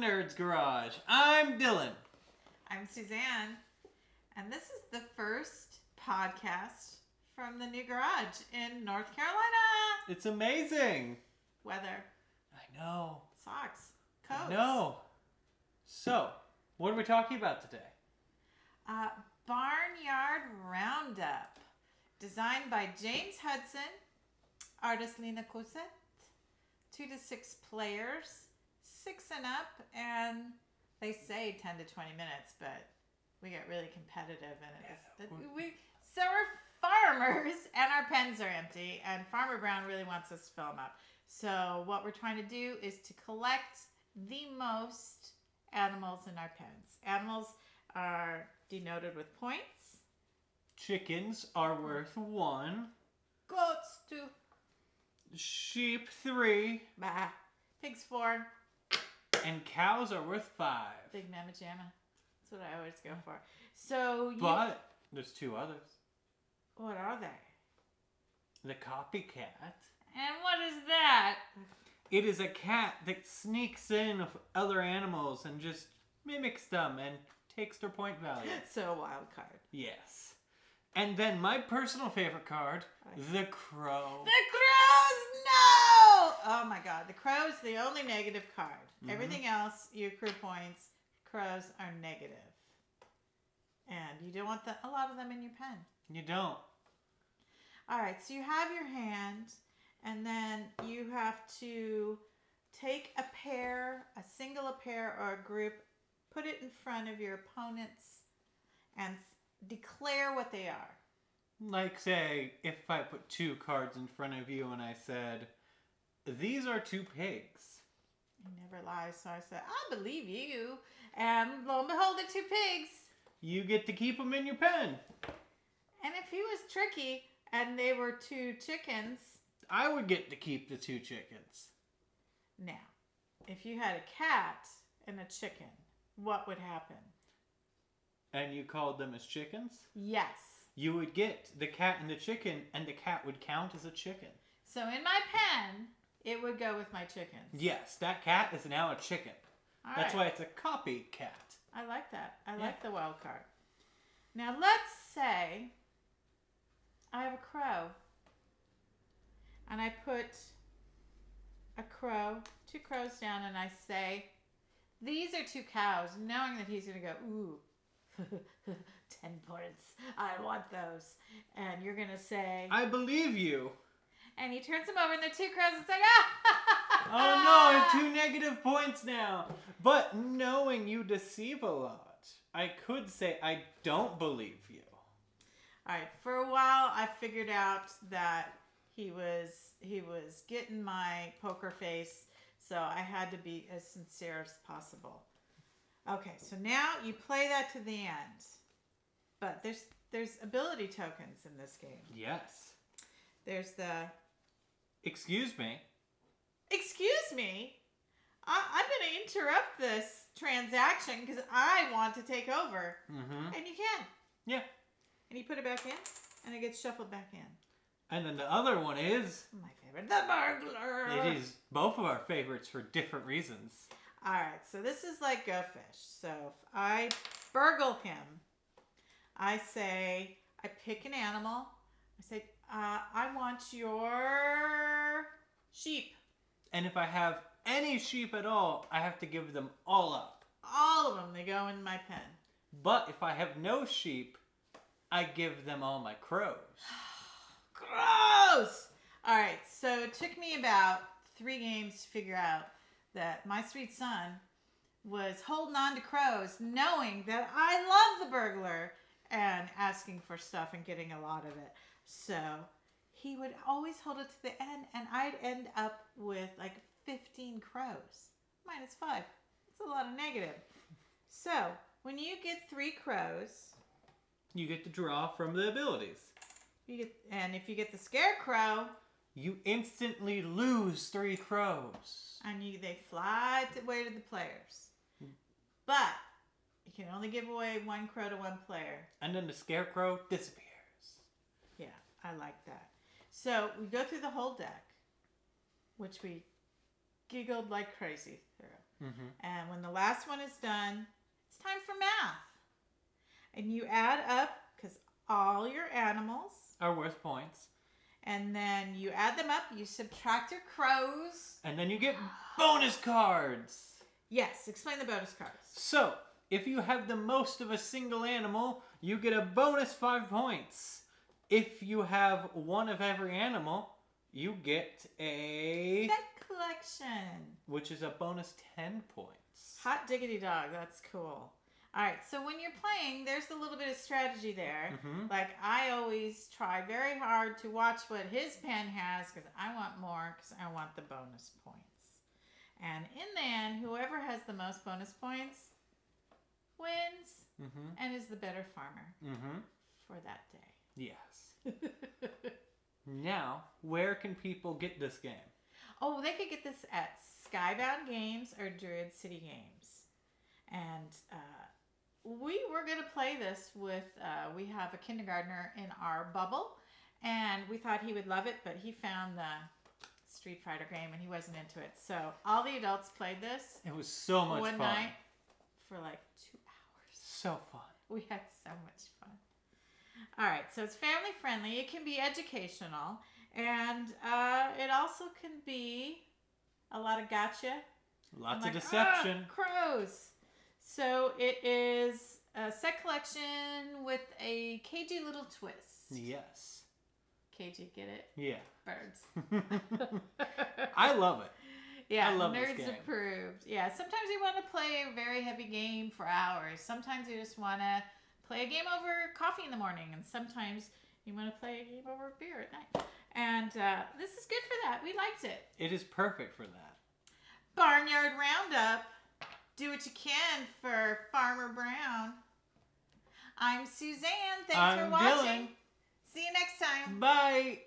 Nerdz Garage. I'm Dylan. I'm Suzanne. And this is the first podcast from the new garage in North Carolina. It's amazing. Weather. I know. Socks. Coats. I know. So, what are we talking about today? Barnyard Roundup. Designed by James Hudson. Artist Lina, Cossette. 2 to 6 players. 6 and up. And they say 10 to 20 minutes, but we get really competitive. And so we're farmers, and our pens are empty. And Farmer Brown really wants us to fill them up. So what we're trying to do is to collect the most animals in our pens. Animals are denoted with points. Chickens are worth 1. Goats 2. Sheep 3. Bah. Pigs 4. And cows are worth 5. Big Mama Jamma. That's what I always go for. So But there's 2 others. What are they? The copycat. And what is that? It is a cat that sneaks in of other animals and just mimics them and takes their point value. So a wild card. Yes. And then my personal favorite card, the crow. The crows, no! Oh my god, the crow's the only negative card. Mm-hmm. Everything else, you accrue points. Crows are negative. And you don't want a lot of them in your pen. You don't. Alright, so you have your hand, and then you have to take a pair, a single, a pair, or a group, put it in front of your opponents, and declare what they are. Like, say, if I put 2 cards in front of you and I said, these are 2 pigs. You never lie, so I said, I believe you. And lo and behold, they're 2 pigs. You get to keep them in your pen. And if he was tricky and they were 2 chickens, I would get to keep the 2 chickens. Now, if you had a cat and a chicken, what would happen? And you called them as chickens? Yes. You would get the cat and the chicken, and the cat would count as a chicken. So in my pen, it would go with my chickens. Yes, that cat is now a chicken. That's why it's a copycat. I like that. I like the wild card. Now let's say I have a crow. And I put a crow, 2 crows down, and I say, these are 2 cows, knowing that he's going to go, ooh, 10 points. I want those. And you're going to say, I believe you. And he turns them over, and the 2 crows and say, ah! Oh no, I have 2 negative points now. But knowing you deceive a lot, I could say I don't believe you. All right, for a while, I figured out that he was getting my poker face, so I had to be as sincere as possible. Okay, so now you play that to the end. But there's ability tokens in this game. Yes. There's the... Excuse me. Excuse me? I'm going to interrupt this transaction because I want to take over. Mm-hmm. And you can. Yeah. And you put it back in, and it gets shuffled back in. And then the other one is... My favorite, the burglar. It is both of our favorites for different reasons. All right, so this is like Go Fish. So if I burgle him, I say, I pick an animal. I say, I want your sheep. And if I have any sheep at all, I have to give them all up. All of them, they go in my pen. But if I have no sheep, I give them all my crows. Gross! All right, so it took me about 3 games to figure out that my sweet son was holding on to crows, knowing that I love the burglar and asking for stuff and getting a lot of it. So he would always hold it to the end, and I'd end up with like 15 crows. -5. It's a lot of negative. So when you get 3 crows, You get to draw from the abilities. and if you get the scarecrow, You instantly lose 3 crows. and they fly away to the players. But you can only give away 1 crow to 1 player. And then the scarecrow disappears. Yeah, I like that. So we go through the whole deck, which we giggled like crazy through. Mm-hmm. And when the last one is done, it's time for math. And you add up, because all your animals are worth points. And then you add them up, you subtract your crows. And then you get bonus cards. Yes, explain the bonus cards. So, if you have the most of a single animal, you get a bonus 5 points. If you have one of every animal, you get a... set collection. Which is a bonus 10 points. Hot diggity dog, that's cool. All right, so when you're playing, there's a little bit of strategy there. Mm-hmm. Like, I always try very hard to watch what his pen has because I want more because I want the bonus points. And in the end, whoever has the most bonus points wins and is the better farmer for that day. Yes. Now, where can people get this game? Oh, they could get this at Skybound Games or Druid City Games. And we were going to play this with, we have a kindergartner in our bubble, and we thought he would love it, but he found the Street Fighter game and he wasn't into it. So all the adults played this. It was so much fun. One night for like 2 hours. So fun. We had so much fun. All right, so it's family friendly. It can be educational, and it also can be a lot of gotcha. Lots of deception. Crows. So it is a set collection with a cagey little twist. Yes. Cagey, get it? Yeah. Birds. I love it. Yeah, I love this Nerdz game. approved. Yeah, sometimes you want to play a very heavy game for hours. Sometimes you just want to play a game over coffee in the morning, and sometimes you want to play a game over beer at night. And this is good for that. We liked it. It is perfect for that. Barnyard Roundup. Do what you can for Farmer Brown. I'm Suzanne. Thanks for watching. Dylan. See you next time. Bye.